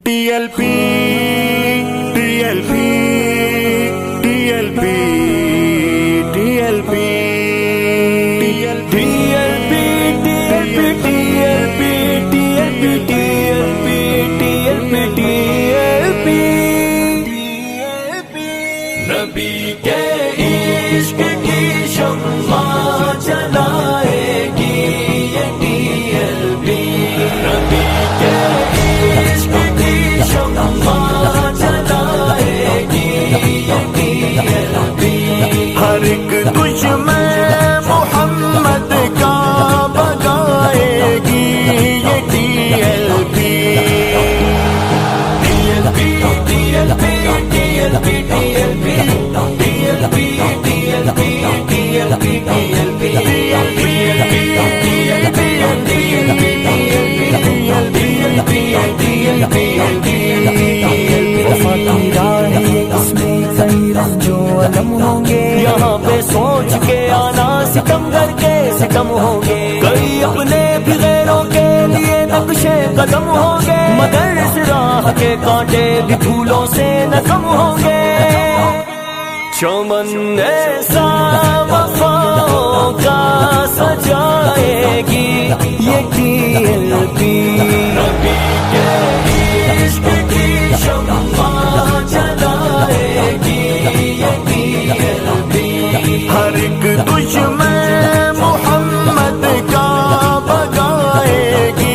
TLP TLP TLP TLP نبی کے عشق کی شمع جلائے گی یہ TLP نبی کے عشق کی شمع جلائے گی یہ TLP ہر ایک دشمن محمد کا بگائے گی یہ TLP TLP TLP ہوں گے یہاں پہ سوچ کے آنا ستم کر کے ستم ہوں گے کئی اپنے بھی غیروں کے لیے نقشے قدم ہوں گے مگر اس راہ کے کانٹے بھی پھولوں سے نظم ہوں گے چمن ایسا وفاؤں کا سجائے گی یہ TLP نبی کے عشق کی شمع جلائے گی یہ TLP ہر ایک دشمن محمد کا بگائے گی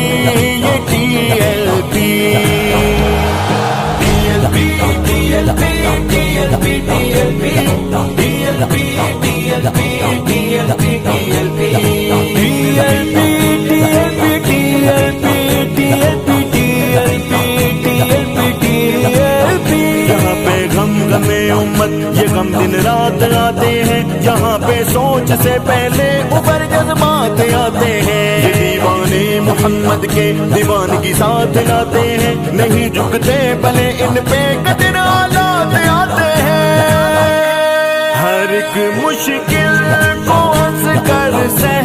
یہ TLP یہاں پہ غم غمے امت یہ غم دن رات آتے ہیں جہاں پہ سوچ سے پہلے اوپر جذبات آتے ہیں یہ دیوانے محمد کے دیوانگی ساتھ لاتے ہیں نہیں جھکتے بھلے ان پہ قدر آلات آتے ہیں ہر ایک مشکل کو ہنس کر سے